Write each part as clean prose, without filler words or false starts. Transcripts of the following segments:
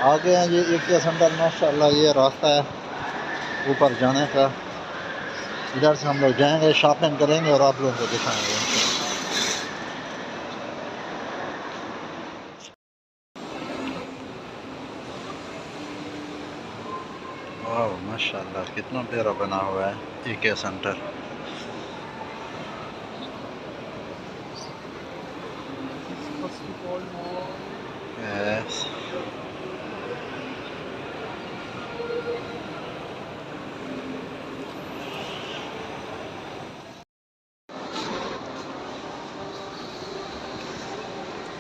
आगे हैं ये IKEA सेंटर माशाल्लाह। ये रास्ता है ऊपर जाने का। इधर से हम लोग जाएंगे, शॉपिंग करेंगे और आप लोगों को दिखाएंगे। वाह माशाल्लाह, कितना प्यारा बना हुआ है IKEA सेंटर। यस।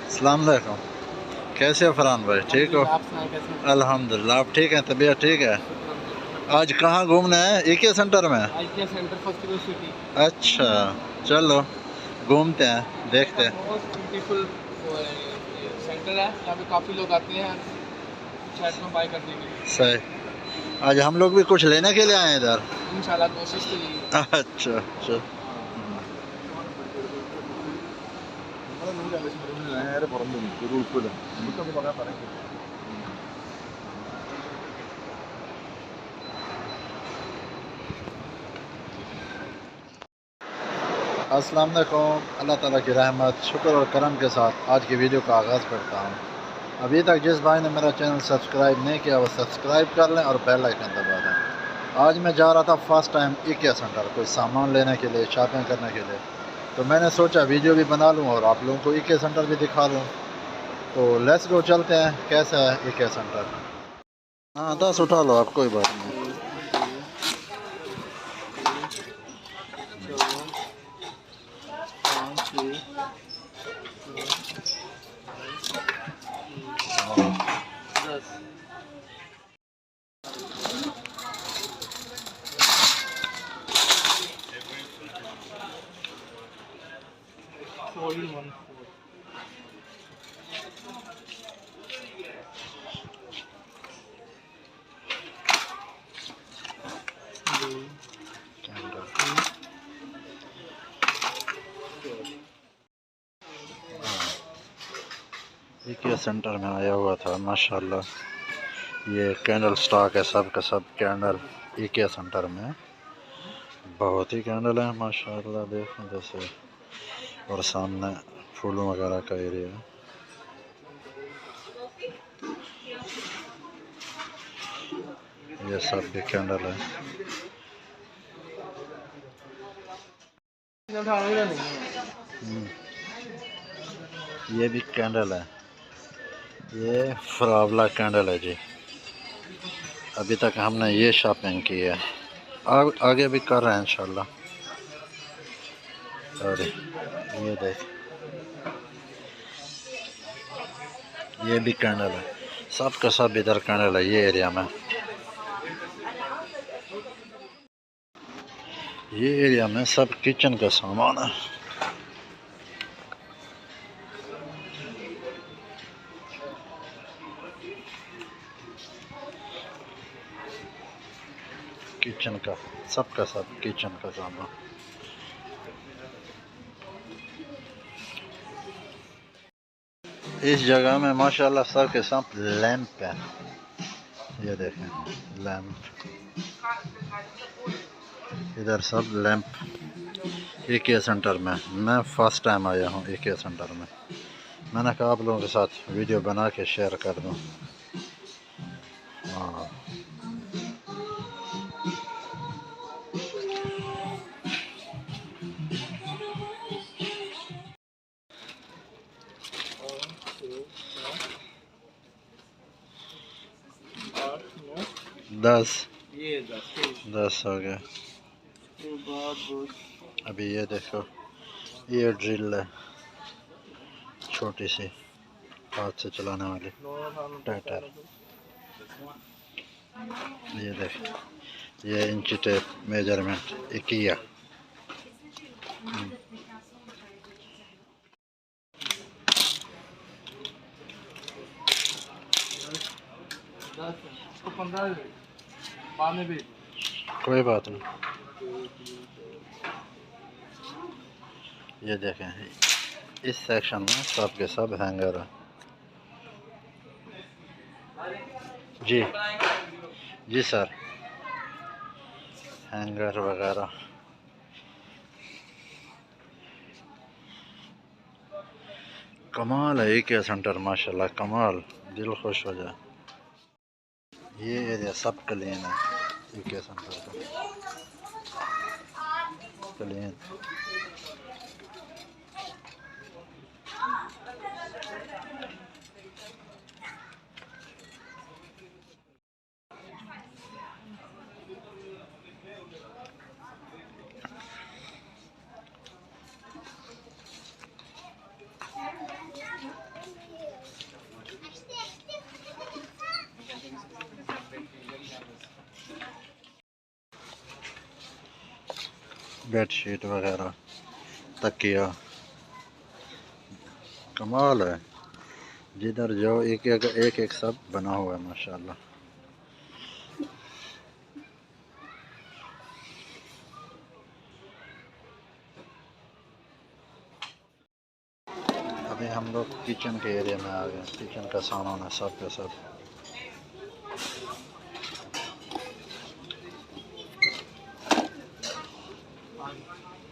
अस्सलाम वालेकुम। कैसे हो फरहान भाई, ठीक हो? अल्हम्दुलिल्लाह। आप ठीक हैं? तबीयत ठीक है? आज कहाँ घूमना है? IKEA सेंटर में? IKEA centre first city. अच्छा, चलो घूमते हैं, देखते हैं। बहुत ब्यूटीफुल सेंटर है, यहाँ पे काफ़ी लोग आते हैं शर्ट में बाय करने के लिए। सही। आज हम लोग भी कुछ लेने के लिए आए हैं इधर। इंशाल्लाह कोशिश तो यही। अच्छा अच्छा। अस्सलाम वालेकुम। अल्लाह ताला की रहमत, शुक्र और करम के साथ आज की वीडियो का आगाज़ करता हूँ। अभी तक जिस भाई ने मेरा चैनल सब्सक्राइब नहीं किया वो सब्सक्राइब कर लें और बेल आइकन दबा दें। आज मैं जा रहा था फर्स्ट टाइम IKEA सेंटर कोई सामान लेने के लिए, शॉपिंग करने के लिए। तो मैंने सोचा वीडियो भी बना लूँ और आप लोगों को IKEA सेंटर भी दिखा लूँ। तो लेट्स गो, चलते हैं। कैसा है IKEA सेंटर? हाँ 10 उठा लो आप, कोई बात नहीं। IKEA सेंटर में आया हुआ था माशाल्लाह। ये कैंडल स्टॉक है, सब का सब कैंडल IKEA सेंटर में। बहुत ही कैंडल है माशाल्लाह, देखो जैसे। और सामने फूलों वगैरह का एरिया है। ये सब भी कैंडल है। ये भी कैंडल है। ये फ्रावला कैंडल है जी। अभी तक हमने ये शॉपिंग की है, आगे भी कर रहे हैं इंशाल्लाह। और ये देख, ये भी कैंडल है। सब का सब इधर कैंडल है ये एरिया में। ये एरिया में सब किचन का सामान है। किचन का सब किचन का सामान। इस जगह में माशाल्लाह सब के सब लैंप है। ये देखें लैंप, इधर सब लैंप IKEA सेंटर में। मैं फर्स्ट टाइम आया हूँ IKEA सेंटर में। मैंने कहा आप लोगों के साथ वीडियो बना के शेयर कर दूँ। हाँ 10 10 हो गया। अभी ये देखो, ये ड्रिल है, छोटी सी हाथ से चलाने वाली ट्रैक्टर। ये देख, ये इंची टेप मेजरमेंट IKEA। कोई बात नहीं। ये देखें इस सेक्शन में सब के सब हैंगर है। जी जी सर, हैंगर वगैरह। कमाल है IKEA सेंटर, माशाल्लाह कमाल, दिल खुश हो जाए। ये एरिया सब क्लीन है IKEA सेंटर का, क्लीन। बेडशीट वगैरह, तकिया, कमाल है। जिधर जाओ एक एक सब बना हुआ है माशाल्लाह। अभी हम लोग किचन के एरिया में आ गए। किचन का सामान है सब के सब।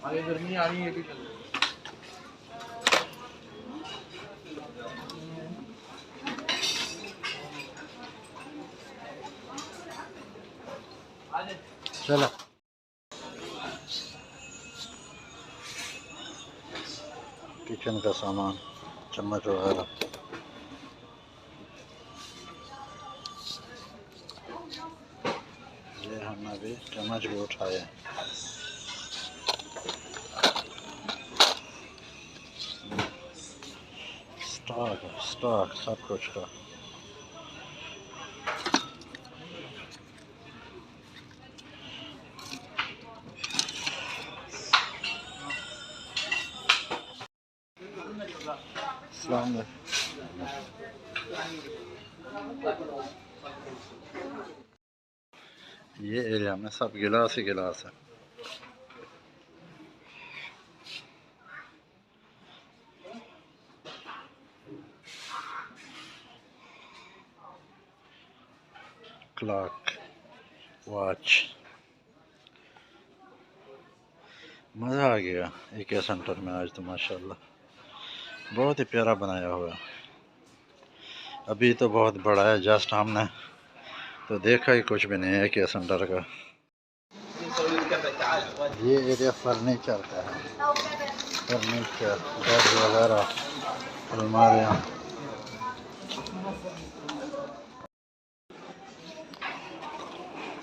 आगे गर्मी आ रही है भी चल चलो किचन का सामान, चम्मच वगैरह। ये हमने अभी चम्मच भी उठाए। स्टॉक सब कुछ का। अस्सलाम वालेकुम। ये एरिया में सब गिलास ही गिलास है। क्लॉक, वॉच, मज़ा आ गया IKEA सेंटर में आज तो माशाल्लाह। बहुत ही प्यारा बनाया हुआ है। अभी तो बहुत बड़ा है, जस्ट हमने तो देखा ही कुछ भी नहीं है IKEA सेंटर का। ये एरिया फर्नीचर का है। फर्नीचर, बेड वगैरह, अलमारियाँ।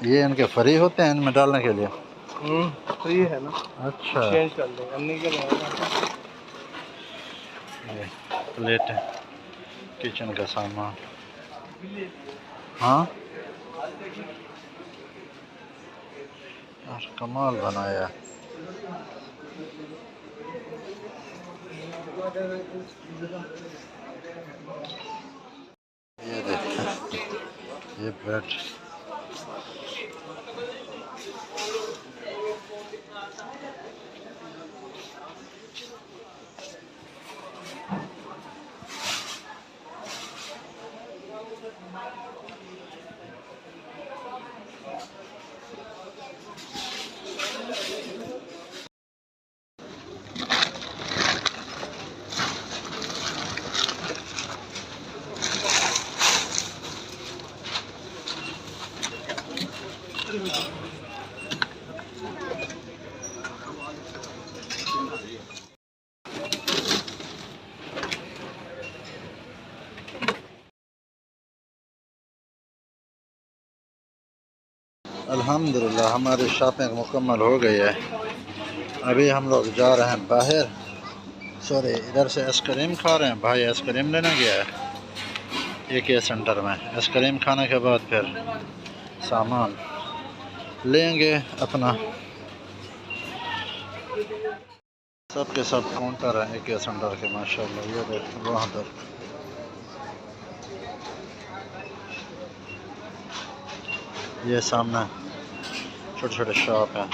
ये इनके फ्री होते हैं इनमें डालने के लिए? फ्री है ना। अच्छा, चेंज कर लेंगे अन्नी के ये प्लेट है, किचन का सामान। हाँ यार कमाल बनाया। ये देख, ये बेड। अल्हम्दुलिल्लाह हमारी शॉपिंग मुकम्मल हो गई है। अभी हम लोग जा रहे हैं बाहर। सॉरी, इधर से आइसक्रीम खा रहे हैं। भाई आइसक्रीम लेने गया है IKEA सेंटर में। आइसक्रीम खाने के बाद फिर सामान लेंगे अपना। सब के सब काउंटर है IKEA सेंटर के माशाल्लाह। ये देख वहाँ पर ये सामने छोटे छोटे शॉप है।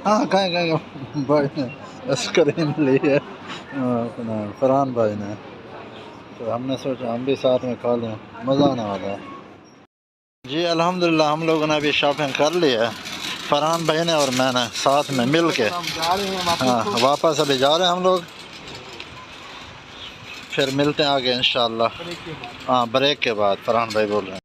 हाँ कहें भाई आइसक्रीम ली है अपना फरहान भाई ने, तो हमने सोचा हम भी साथ में खा लें, मज़ा आने वाला है जी। अल्हम्दुलिल्लाह हम लोगों ने अभी शॉपिंग कर ली है, फरहान भाई ने और मैंने साथ में मिल के। हम जा रहे हैं हाँ वापस अभी जा रहे हैं हम लोग, फिर मिलते हैं आगे इंशाल्लाह। हाँ ब्रेक के बाद फरहान भाई बोल रहे हैं।